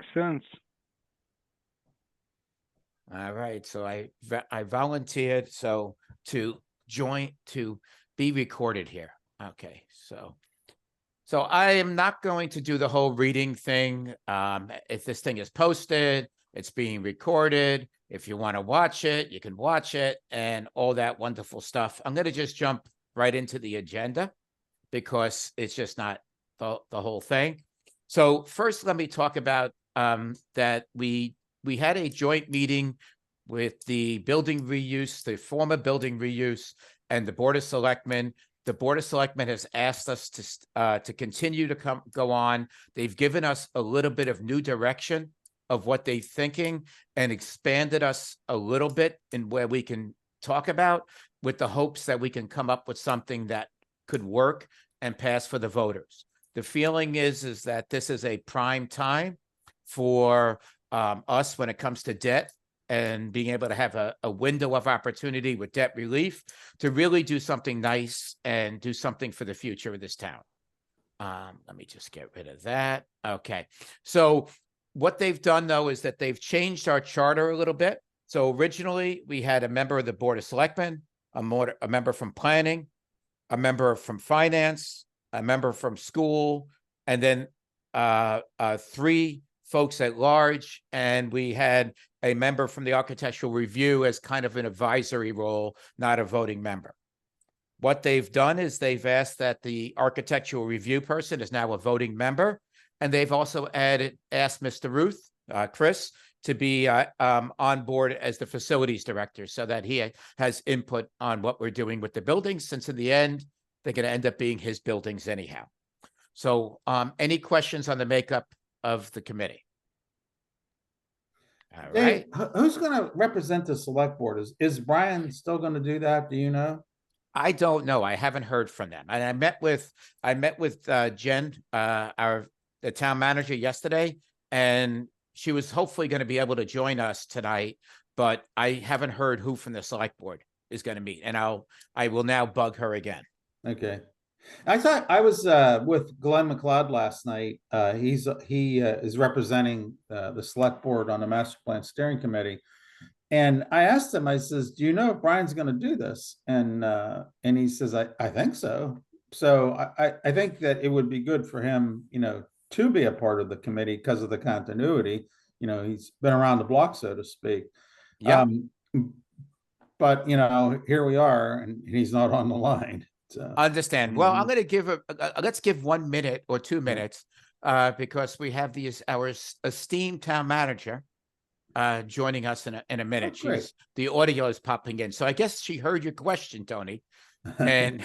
Makes sense. All right, so I volunteered to be recorded here. Okay, so I am not going to do the whole reading thing. If this thing is posted, it's being recorded. If you want to watch it, you can watch it and all that wonderful stuff. I'm going to just jump right into the agenda because it's just not the whole thing. So first, let me talk about that we had a joint meeting with the building reuse, the former building reuse, and the Board of Selectmen. The Board of Selectmen has asked us to continue to go on. They've given us a little bit of new direction of what they're thinking and expanded us a little bit in where we can talk about, with the hopes that we can come up with something that could work and pass for the voters. The feeling is that this is a prime time for us when it comes to debt and being able to have a window of opportunity with debt relief to really do something nice and do something for the future of this town. Let me just get rid of that. Okay. So what they've done, though, is that they've changed our charter a little bit. So originally, we had a member of the Board of Selectmen, a member from planning, a member from finance, a member from school, and then 3 folks at large. And we had a member from the architectural review as kind of an advisory role, not a voting member. What they've done is they've asked that the architectural review person is now a voting member. And they've also asked Mr. Chris, to be on board as the facilities director so that he has input on what we're doing with the buildings, since in the end, they're going to end up being his buildings anyhow. So any questions on the makeup of the committee? All Dave, right. who's going to represent the select board? Is Brian still going to do that? Do you know? I don't know. I haven't heard from them. And I met with Jen, the town manager, yesterday, and she was hopefully going to be able to join us tonight, but I haven't heard who from the select board is going to meet, and I will now bug her again. Okay. I thought I was with Glenn McLeod last night. He is representing the select board on the master plan steering committee. And I asked him, I says, do you know if Brian's going to do this? And he says, I think so. So I think that it would be good for him, to be a part of the committee because of the continuity. He's been around the block, so to speak. Yeah. But here we are, and he's not on the line. So Understand. Well, I'm going to give let's give 1 minute or 2 minutes because we have our esteemed town manager joining us in a minute. Oh, the audio is popping in, so I guess she heard your question, Tony, and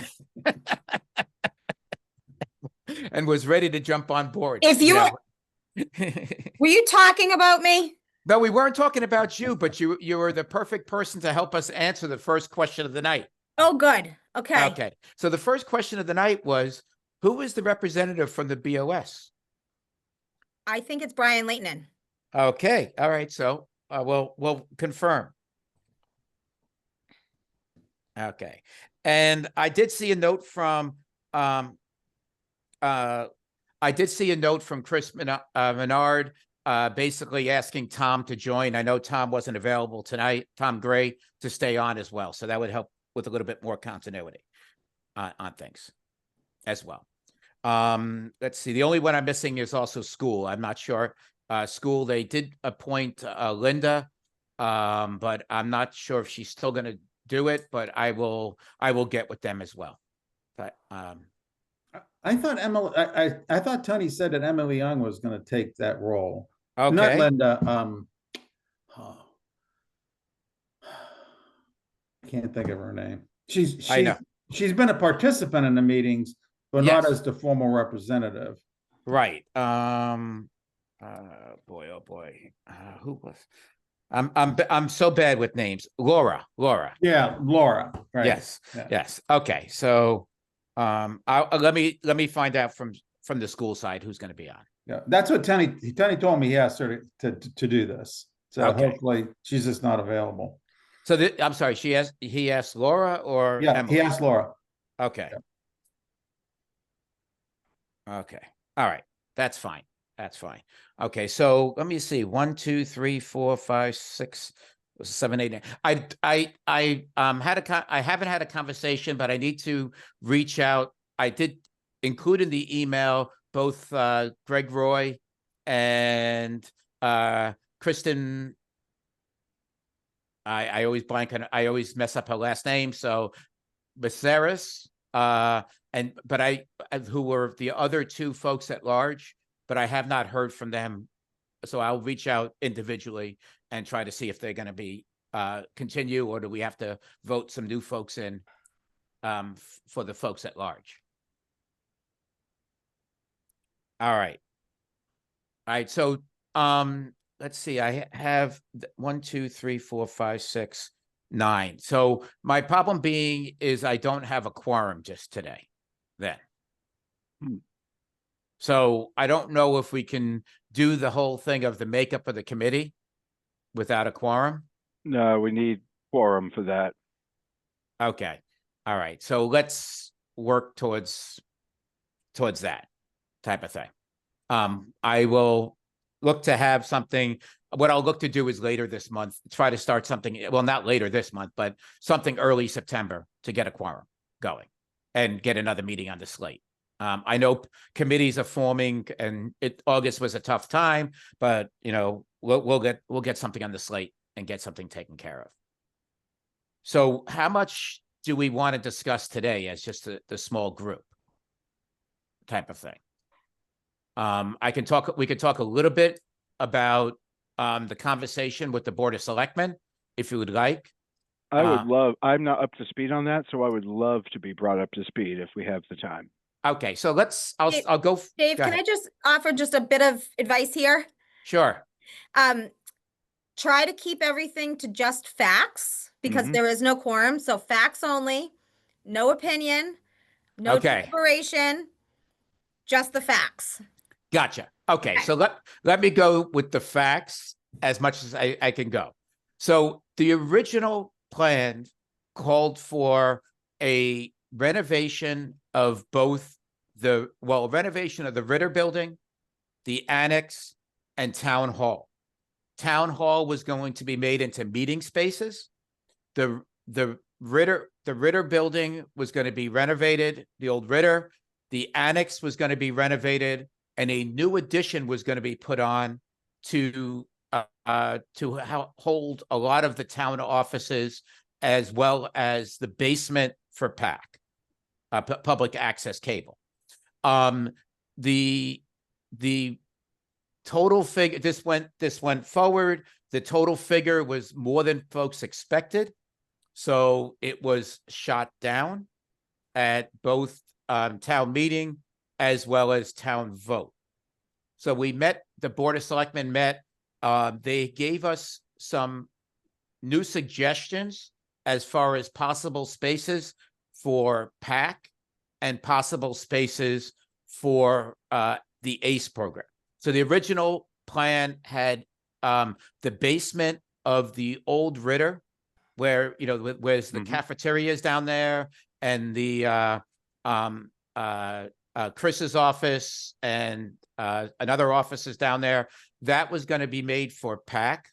and was ready to jump on board. If you were you talking about me? No, we weren't talking about you, but you were the perfect person to help us answer the first question of the night. Oh, good. Okay. Okay. So the first question of the night was, who is the representative from the BOS? I think it's Brian Leighton. Okay. All right. So we'll confirm. Okay. And I did see a note from Chris Menard, basically asking Tom to join. I know Tom wasn't available tonight, Tom Gray, to stay on as well. So that would help with a little bit more continuity on things as well. Let's see. The only one I'm missing is also school. I'm not sure. School, they did appoint Linda, but I'm not sure if she's still going to do it, but I will get with them as well. But I thought Emily, I thought Tony said that Emily Young was going to take that role. Okay. Not Linda. I can't think of her name. She's been a participant in the meetings, but Yes. not as the formal representative. Right. Boy, oh boy. Who was? I'm so bad with names. Laura. Yeah, Laura. Right. Yes. Yeah. Yes. Okay. So let me find out from the school side who's going to be on. Yeah, that's what Tony told me he asked her to do this. So Okay. hopefully she's just not available. So I'm sorry, he asked Laura or Yeah, Emily? he asked Laura. Okay. Yeah. Okay. All right. That's fine. That's fine. Okay, so let me see. 1, 2, 3, 4, 5, 6, 7, 8, 9. I haven't had a conversation, but I need to reach out. I did include in the email both Greg Roy and Kristen. I always blank on, I always mess up her last name. So Viserys, who were the other two folks at large, but I have not heard from them. So I'll reach out individually and try to see if they're going to be continue, or do we have to vote some new folks in for the folks at large? All right. All right. So let's see. I have 1, 2, 3, 4, 5, 6, 9. So my problem being is I don't have a quorum just today. Then. So I don't know if we can do the whole thing of the makeup of the committee without a quorum. No, we need quorum for that. Okay. All right. So let's work towards that type of thing. I will look to have something. What I'll look to do is later this month, try to start something. Well, not later this month, but something early September to get a quorum going and get another meeting on the slate. I know committees are forming, and August was a tough time, but you know we'll get something on the slate and get something taken care of. So, how much do we want to discuss today as just the small group type of thing? We could talk a little bit about the conversation with the Board of Selectmen, if you would like. I would love, I'm not up to speed on that, so I would love to be brought up to speed if we have the time. Okay, so I'll go. Dave, go can ahead. I just offer just a bit of advice here? Sure. Try to keep everything to just facts because there is no quorum. So facts only, no opinion, no deliberation, just the facts. Gotcha. Okay, so let me go with the facts as much as I can go. So the original plan called for a renovation of renovation of the Ritter building, the annex, and town hall. Town hall was going to be made into meeting spaces. The Ritter building was going to be renovated, the old Ritter. The annex was going to be renovated, and a new addition was going to be put on to hold a lot of the town offices, as well as the basement for PAC, public access cable. The total figure, this went forward. The total figure was more than folks expected, so it was shot down at both town meeting as well as town vote. So we met, the Board of Selectmen met. They gave us some new suggestions as far as possible spaces for PAC and possible spaces for the ACE program. So the original plan had the basement of the old Ritter, where where's the cafeteria is down there, and the Chris's office and another office is down there. That was going to be made for PAC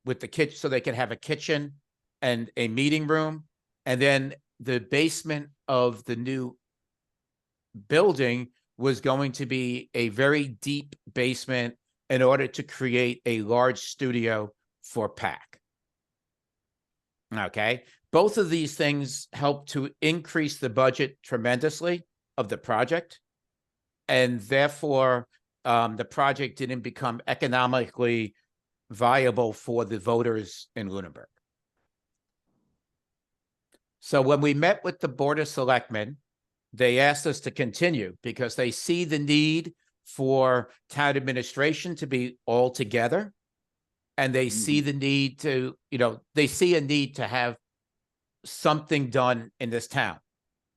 with the kitchen, so they could have a kitchen and a meeting room. And then the basement of the new building was going to be a very deep basement in order to create a large studio for PAC. Okay. Both of these things help to increase the budget tremendously of the project. And therefore, the project didn't become economically viable for the voters in Lunenburg. So when we met with the Board of Selectmen, they asked us to continue because they see the need for town administration to be all together. And they see the need to, they see a need to have something done in this town.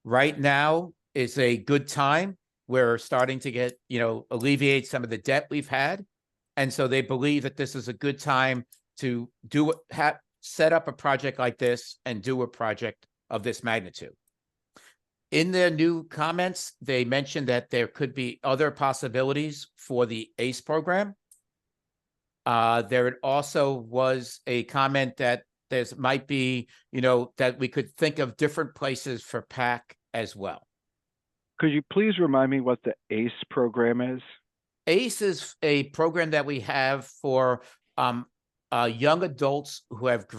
Right now is a good time. We're starting to get, alleviate some of the debt we've had. And so they believe that this is a good time to set up a project like this and do a project of this magnitude. In their new comments, they mentioned that there could be other possibilities for the ACE program. There also was a comment that there's might be, that we could think of different places for PAC as well. Could you please remind me what the ACE program is? ACE is a program that we have for young adults who have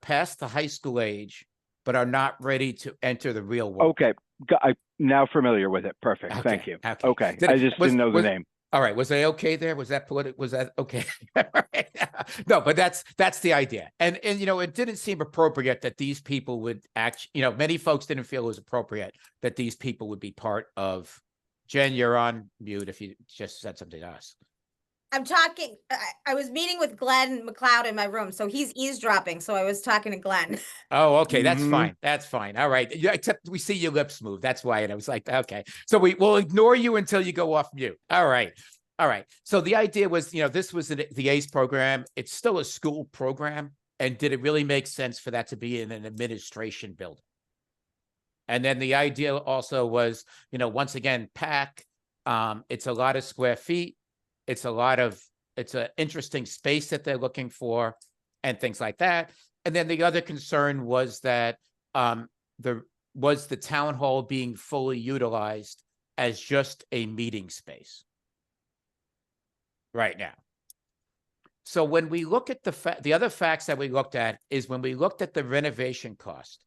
passed the high school age, but are not ready to enter the real world. Okay, I'm now familiar with it. Perfect. Okay, Thank you. okay. Okay, I just didn't know the name. All right, was I okay there? Was that okay? No, but that's the idea. And it didn't seem appropriate that these people would actually, many folks didn't feel it was appropriate that these people would be part of. Jen, you're on mute if you just said something to us. I'm talking, I was meeting with Glenn McLeod in my room, so he's eavesdropping. So I was talking to Glenn. Oh, okay. That's fine. That's fine. All right. Yeah, except we see your lips move. That's why. And I was like, okay. So we'll ignore you until you go off mute. All right. All right. So the idea was, this was the ACE program. It's still a school program. And did it really make sense for that to be in an administration building? And then the idea also was, once again, PAC, it's a lot of square feet. It's an interesting space that they're looking for and things like that. And then the other concern was that the town hall being fully utilized as just a meeting space right now. So when we look at the other facts that we looked at is when we looked at the renovation cost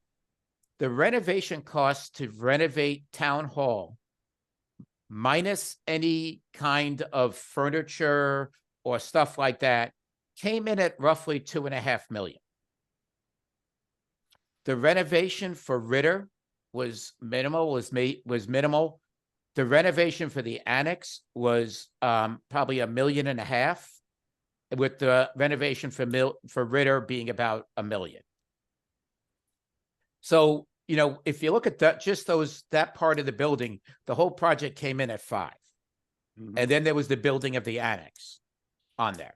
to renovate town hall minus any kind of furniture or stuff like that, came in at roughly $2.5 million. The renovation for Ritter was minimal. The renovation for the annex was probably $1.5 million, with the renovation for Ritter being about $1 million. So, if you look at that part of the building, the whole project came in at $5 million. And then there was the building of the annex on there.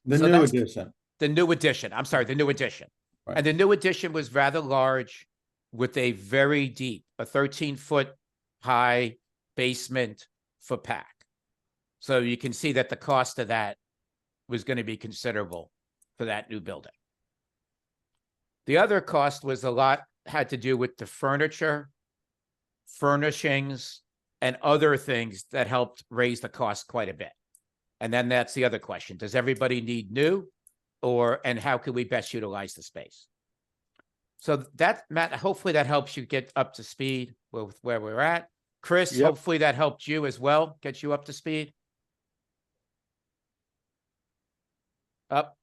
The new addition. The new addition. I'm sorry, the new addition. Right. And the new addition was rather large with a very deep, a 13-foot high basement for PAC. So you can see that the cost of that was going to be considerable for that new building. The other cost was had to do with the furniture, furnishings, and other things that helped raise the cost quite a bit. And then that's the other question. Does everybody need new and how can we best utilize the space? So that, Matt, hopefully that helps you get up to speed with where we're at. Chris, hopefully that helped you as well, get you up to speed.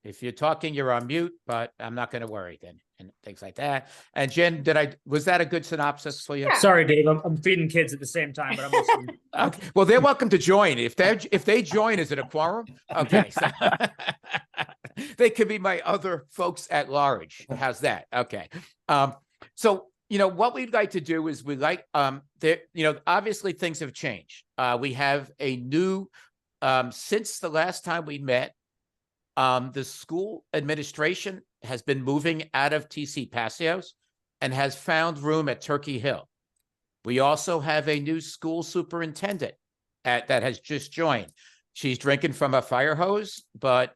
If you're talking, you're on mute, but I'm not going to worry then, and things like that. And Jen, was that a good synopsis for you? Yeah. Sorry, Dave, I'm feeding kids at the same time, but I'm listening. Okay. Well, they're welcome to join. If they join, is it a quorum? Okay. So they could be my other folks at large. How's that? Okay. So, what we'd like to do is obviously things have changed. We have a new, since the last time we met, the school administration has been moving out of TC Paseos and has found room at Turkey Hill. We also have a new school superintendent that has just joined. She's drinking from a fire hose, but,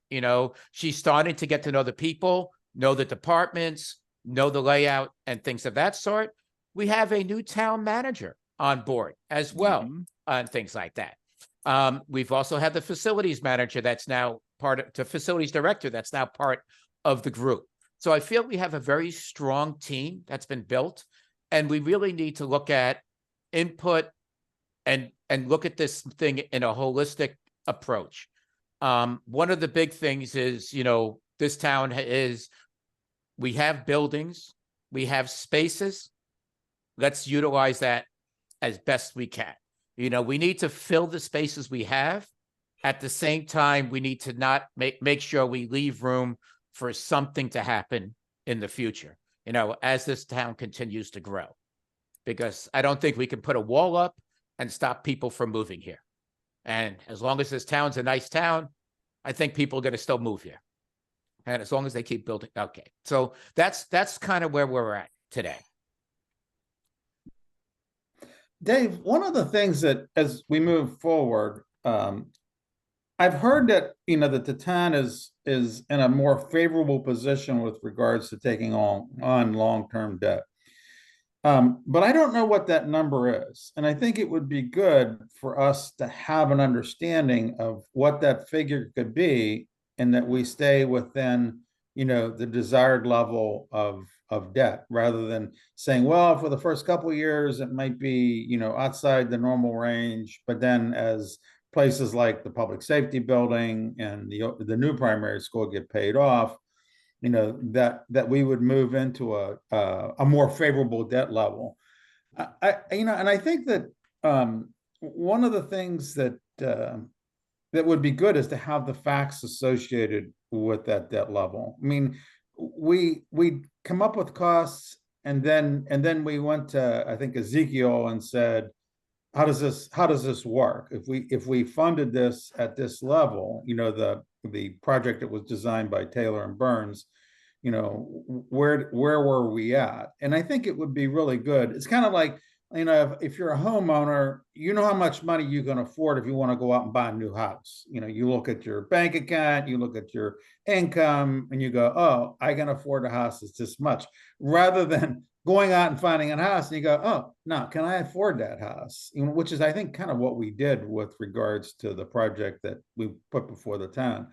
she's starting to get to know the people, know the departments, know the layout and things of that sort. We have a new town manager on board as well, and things like that. We've also had the facilities manager that's now the facilities director that's now part of the group. So I feel we have a very strong team that's been built, and we really need to look at input and look at this thing in a holistic approach. One of the big things is, this town we have buildings, we have spaces. Let's utilize that as best we can. We need to fill the spaces we have. At the same time, we need to not make sure we leave room for something to happen in the future, as this town continues to grow. Because I don't think we can put a wall up and stop people from moving here. And as long as this town's a nice town, I think people are going to still move here. And as long as they keep building. Okay. So that's kind of where we're at today. Dave, one of the things that as we move forward, I've heard that, that the town is in a more favorable position with regards to taking on long-term debt. But I don't know what that number is. And I think it would be good for us to have an understanding of what that figure could be, and that we stay within, the desired level of debt, rather than saying, well, for the first couple of years, it might be, outside the normal range. But then as places like the public safety building and the new primary school get paid off, that we would move into a more favorable debt level. And I think that one of the things that would be good is to have the facts associated with that debt level. I mean, we come up with costs, and then we went to, I think, Ezekiel and said, how does this work? If we funded this at this level, the project that was designed by Taylor and Burns, where were we at? And I think it would be really good. It's kind of like, if you're a homeowner, you know how much money you can afford if you want to go out and buy a new house. You look at your bank account, you look at your income, and you go, oh, I can afford a house that's this much, rather than going out and finding a house and you go, oh, no, can I afford that house? Which is, I think, kind of what we did with regards to the project that we put before the town.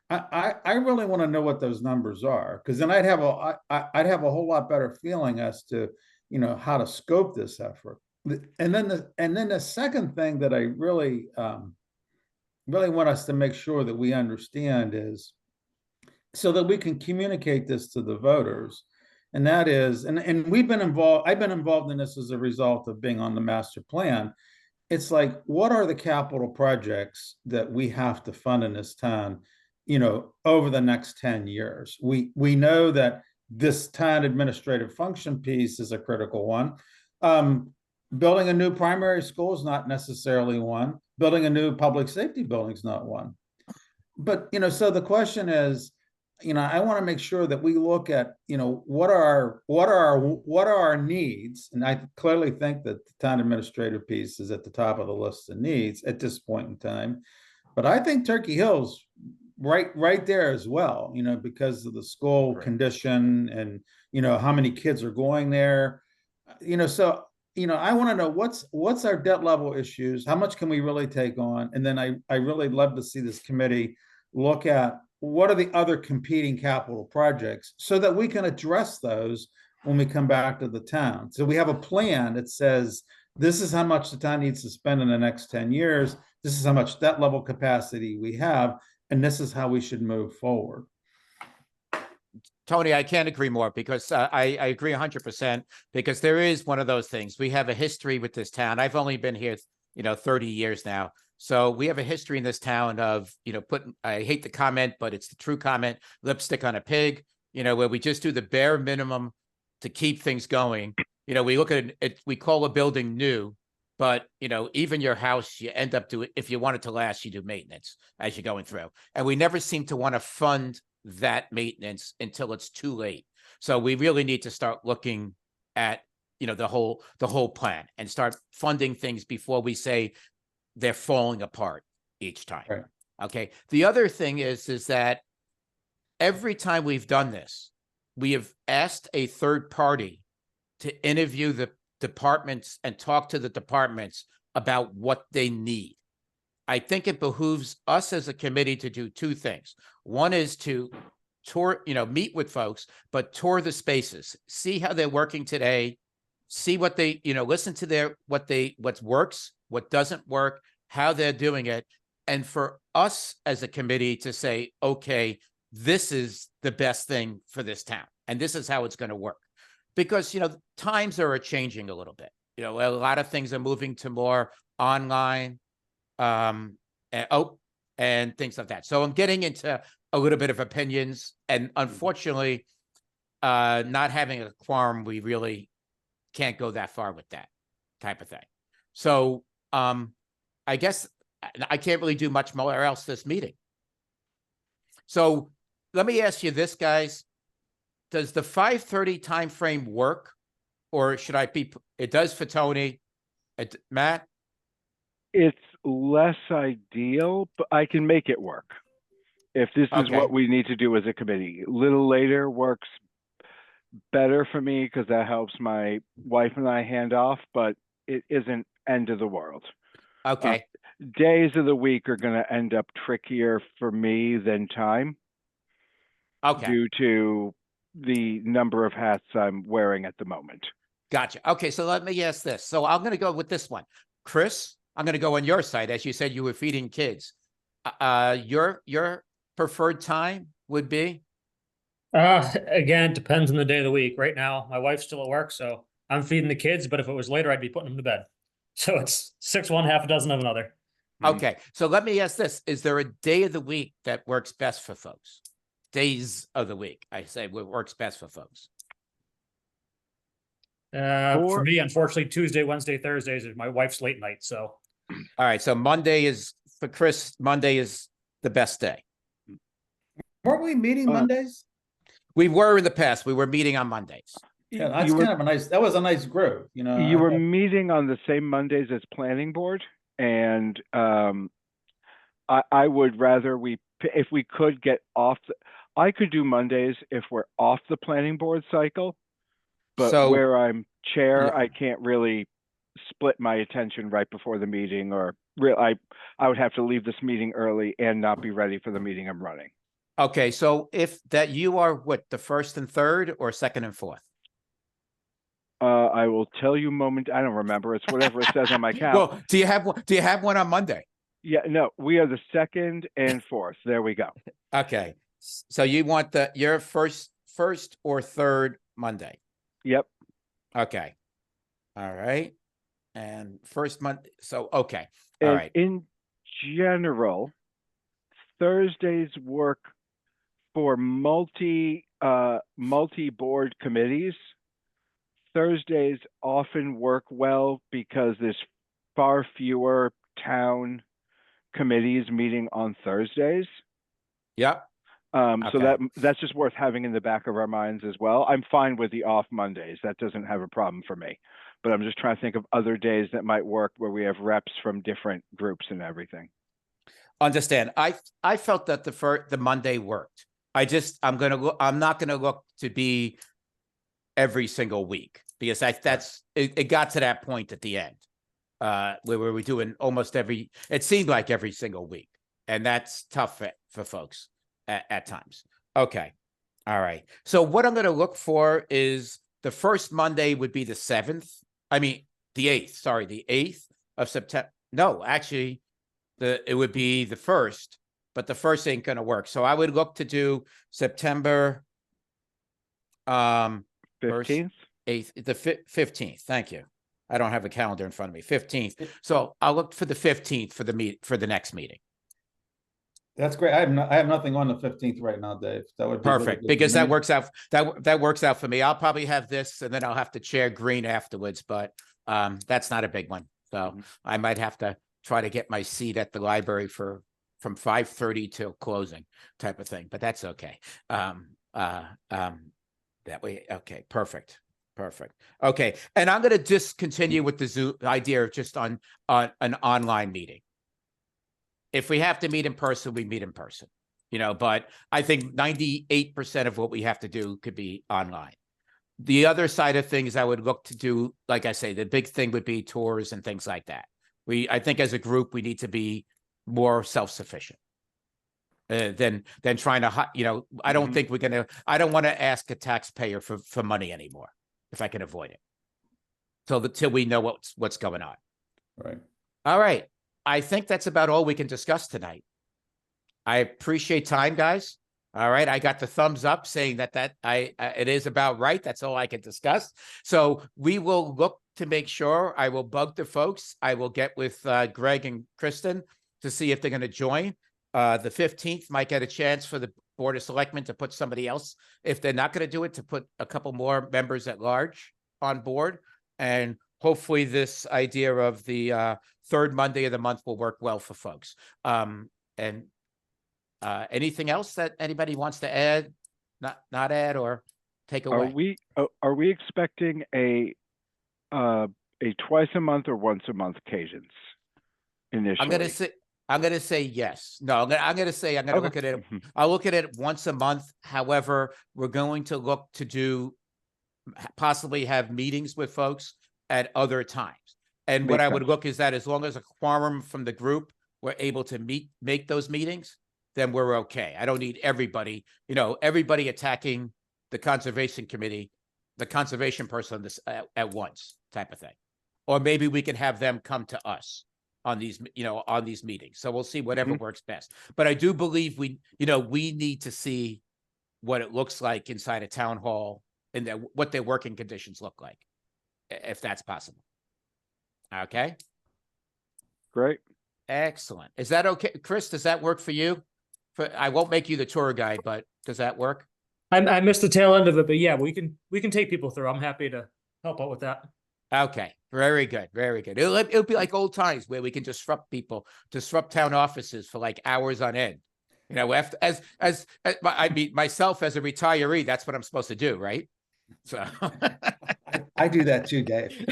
I really want to know what those numbers are, because then I'd have a whole lot better feeling as to, how to scope this effort. And then the second thing that I really want us to make sure that we understand is, so that we can communicate this to the voters. And that is, and I've been involved in this as a result of being on the master plan. It's like, what are the capital projects that we have to fund in this town, over the next 10 years? We know that this town administrative function piece is a critical one. Building a new primary school is not necessarily one. Building a new public safety building is not one. But, so the question is, I want to make sure that we look at, what are our needs? And I clearly think that the town administrative piece is at the top of the list of needs at this point in time. But I think Turkey Hill's right there as well, because of the school condition and, how many kids are going there. So, I want to know what's our debt level issues, how much can we really take on? And then I really love to see this committee look at what are the other competing capital projects, so that we can address those when we come back to the town. So we have a plan that says, this is how much the town needs to spend in the next 10 years. This is how much debt level capacity we have, and this is how we should move forward. Tony, I can't agree more, because I agree 100%, because there is one of those things. We have a history with this town. I've only been here, 30 years now. So we have a history in this town of, I hate the comment, but it's the true comment, lipstick on a pig, where we just do the bare minimum to keep things going. We look at it, we call a building new, but, even your house, you end up doing, if you want it to last, you do maintenance as you're going through. And we never seem to want to fund that maintenance until it's too late. So we really need to start looking at, the whole plan, and start funding things before we say they're falling apart each time. Right. Okay. The other thing is that every time we've done this, we have asked a third party to interview the departments and talk to the departments about what they need. I think it behooves us as a committee to do two things. One is to tour, meet with folks, but tour the spaces, see how they're working today, see what they, listen to what works, what doesn't work, how they're doing it. And for us as a committee to say, okay, this is the best thing for this town, and this is how it's going to work. Because, times are changing a little bit. A lot of things are moving to more online, and things like that. So I'm getting into a little bit of opinions, and unfortunately, not having a quorum, we really can't go that far with that type of thing. So I guess I can't really do much more else this meeting. So let me ask you this, guys. Does the 5:30 time frame work, or should I be? It does for Tony. Matt? It's less ideal, but I can make it work. If this is Okay. what we need to do as a committee, a little later works better for me because that helps my wife and I hand off, but it isn't end of the world. Okay. Days of the week are going to end up trickier for me than time Okay. due to the number of hats I'm wearing at the moment. Gotcha. Okay. So let me ask this. So I'm going to go with this one. Chris, I'm going to go on your side. As you said, you were feeding kids. Your preferred time would be? Again, it depends on the day of the week. Right now, my wife's still at work, so I'm feeding the kids, but if it was later, I'd be putting them to bed. So it's 6 one, half a dozen of another. Okay. So let me ask this. Is there a day of the week that works best for folks? Days of the week, I say, what works best for folks? For me, unfortunately, Tuesday, Wednesday, Thursdays is my wife's late night. So All right. So Monday is, for Chris, Monday is the best day. Weren't we meeting Mondays? We were in the past. We were meeting on Mondays. Yeah, that's kind of a nice, that was a nice group, you know. You I were thought- meeting on the same Mondays as planning board, and I would rather if we could get off I could do Mondays if we're off the planning board cycle, but So- where I'm chair, Yeah. I can't really split my attention right before the meeting, or I would have to leave this meeting early and not be ready for the meeting I'm running. Okay. So if that you are what, the first and third or second and fourth? I will tell you I don't remember. It's whatever it says on my calendar. Well, do you have one on Monday? Yeah, no, we are the second and fourth. There we go. Okay. So you want your first or third Monday? Yep. Okay. All right. And first month. So, okay. All And right. in general, Thursdays work for multi-board committees. Thursdays often work well because there's far fewer town committees meeting on Thursdays. Yep. So Okay. that's just worth having in the back of our minds as well. I'm fine with the off Mondays. That doesn't have a problem for me. But I'm just trying to think of other days that might work where we have reps from different groups and everything. Understand. I felt that the Monday worked. I'm not gonna look to be every single week because it got to that point at the end where we were doing it seemed like every single week, and that's tough for folks at times. Okay. All right. So what I'm going to look for is the first Monday would be the 7th. I mean, the 8th, sorry, the 8th of September. No, actually it would be the 1st, but the 1st ain't going to work. So I would look to do September 15th? 8th, the 15th. Thank you. I don't have a calendar in front of me. 15th. So I'll look for the 15th for the next meeting. That's great. I have nothing on the 15th right now, Dave. That would be really Perfect, good because for that me. works out. That works out for me. I'll probably have this, and then I'll have to chair green afterwards. But that's not a big one. So I might have to try to get my seat at the library from 5:30 till closing, type of thing. But that's okay. That way, okay, perfect. Okay, and I'm going to just continue with the Zoom idea of just on an online meeting. If we have to meet in person, we meet in person, but I think 98% of what we have to do could be online. The other side of things I would look to do, like I say, the big thing would be tours and things like that. I think as a group, we need to be more self-sufficient than trying to, I don't think I don't want to ask a taxpayer for money anymore if I can avoid it. Till we know what's going on. Right. All right. I think that's about all we can discuss tonight. I appreciate time, guys. All right. I got the thumbs up saying that it is about right. That's all I can discuss. So we will look to make sure. I will bug the folks. I will get with Greg and Kristen to see if they're going to join. The 15th might get a chance for the Board of Selectmen to put somebody else. If they're not going to do it, to put a couple more members at large on board. And hopefully this idea of the third Monday of the month will work well for folks. Anything else that anybody wants to add, not add or take away? Are we expecting a a twice a month or once a month cadence initially? I'm gonna say yes. No, I'm gonna say I'm gonna Okay. look at it. I'll look at it once a month. However, we're going to look to do possibly have meetings with folks at other times. And what Makes I would sense. look is that as long as a quorum from the group were able to make those meetings, then we're okay. I don't need everybody, everybody attacking the conservation committee, the conservation person at once type of thing. Or maybe we can have them come to us on these, on these meetings. So we'll see whatever works best. But I do believe we need to see what it looks like inside a town hall and what their working conditions look like, if that's possible. Okay. Great. Excellent. Is that okay? Chris, does that work for you? I won't make you the tour guide, but does that work? I missed the tail end of it, but yeah, we can take people through. I'm happy to help out with that. Okay, very good, very good. It'll be like old times where we can disrupt town offices for like hours on end. After as I mean myself as a retiree, that's what I'm supposed to do, right? So I do that too, Dave.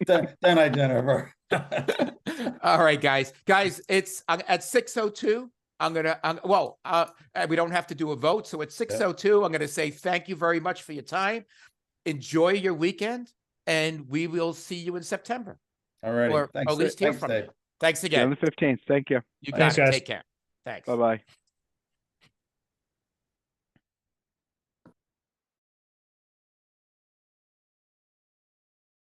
Then I Jennifer. All right, guys, it's at 6:02. We don't have to do a vote. So at 6:02, I'm going to say thank you very much for your time. Enjoy your weekend, and we will see you in September. All right. Or Thanks. at least hear Thanks, from Dave. you. Thanks See you again. on the 15th. Thank you. You Thanks, got it. guys. Take care. Thanks. Bye-bye.